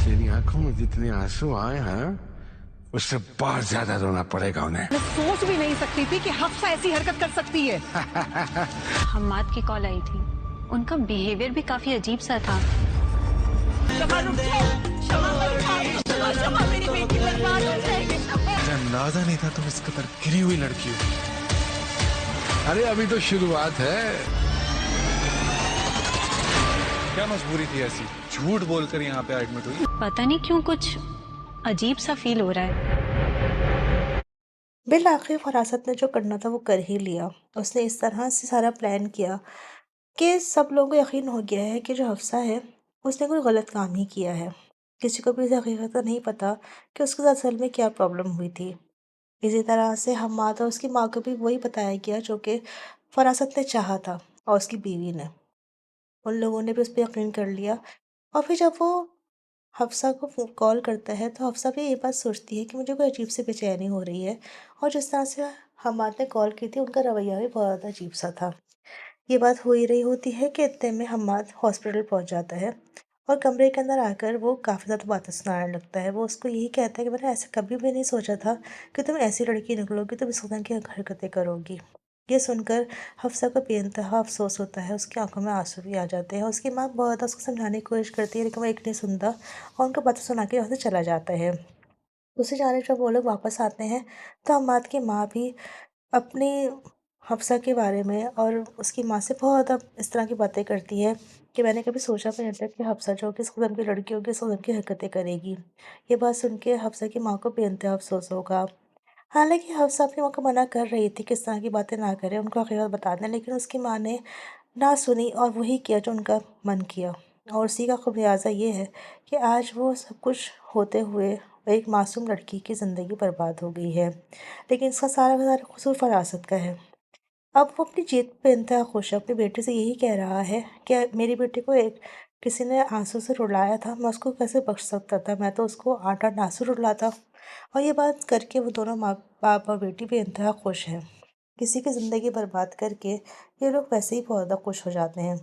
तेरी आंखों में जितने आंसू आए हैं उससे बहुत ज्यादा रोना पड़ेगा उन्हें। मैं सोच भी नहीं सकती थी कि हफ्सा ऐसी हरकत कर सकती है। हम्माद की कॉल आई थी, उनका बिहेवियर भी काफी अजीब सा था। मुझे अंदाजा नहीं था तुम इस कदर गिरी हुई लड़की हो। अरे अभी तो शुरुआत है। क्या मजबूरी थी ऐसी झूठ बोलकर यहाँ पे एडमिट हुई? पता नहीं क्यों कुछ अजीब सा फील हो रहा है। बिल आखिर फरासत ने जो करना था वो कर ही लिया। उसने इस तरह से सारा प्लान किया कि सब लोगों को यकीन हो गया है कि जो हफ्सा है उसने कोई गलत काम ही किया है। किसी को भी इस हकीकत का नहीं पता कि उसके साथ असल में क्या प्रॉब्लम हुई थी। इसी तरह से हम्माद और उसकी माँ को भी वही बताया गया जो कि फरासत ने चाहा था और उसकी बीवी ने। उन लोगों ने भी उस पर यकीन कर लिया। और फिर जब वो हफ्सा को कॉल करता है तो हफ्सा भी ये बात सोचती है कि मुझे कोई अजीब सी बेचैनी हो रही है। और जिस तरह से हम्माद ने कॉल की थी उनका रवैया भी बहुत ज़्यादा अजीब सा था। ये बात हो ही रही होती है कि इतने में हम्माद हॉस्पिटल पहुंच जाता है और कमरे के अंदर आकर वो काफ़ी ज़्यादा बातें सुनाने लगता है। वो उसको यही कहता है कि मैंने ऐसे कभी भी नहीं सोचा था कि तुम ऐसी लड़की निकलोगी, तुम इस कदर की हरकतें करोगी। ये सुनकर हफ्सा को बेइंतहा अफसोस होता है, उसकी आंखों में आंसू भी आ जाते हैं। उसकी माँ बहुत ज़्यादा उसको समझाने की कोशिश करती है लेकिन वो एक नहीं सुनता और उनको बातें सुना के वहाँ से चला जाता है। दूसरी जानब जब वो लोग वापस आते हैं तो हम्माद की माँ भी अपनी हफ्सा के बारे में और उसकी माँ से बहुत ज़्यादा इस तरह की बातें करती है कि मैंने कभी सोचा भी नहीं था कि हफ्सा जो कि इस कदम की लड़की होगी, इस कदम की हरकतें करेगी। ये बात सुन के हफ्सा की माँ को बेइंतहा अफसोस होगा। हालांकि हफ्सा अपनी माँ को मना कर रही थी कि इस तरह की बातें ना करें, उनको हकीकत बता दें, लेकिन उसकी माँ ने ना सुनी और वही किया जो उनका मन किया। और उसी का खुमियाजा ये है कि आज वो सब कुछ होते हुए एक मासूम लड़की की ज़िंदगी बर्बाद हो गई है। लेकिन इसका सारा का सारा कसूर फरासत का है। अब वो अपनी जीत पे इंतहा खुश है, अपनी बेटी से यही कह रहा है कि मेरी बेटी को एक किसी ने आंसू से रुलाया था, मैं उसको कैसे बख्श सकता था, मैं तो उसको 8-8 आंसू रुलाता। और ये बात करके वो दोनों माँ बाप और बेटी भी इंतहा खुश हैं। किसी की ज़िंदगी बर्बाद करके ये लोग वैसे ही बहुत ज़्यादा खुश हो जाते हैं।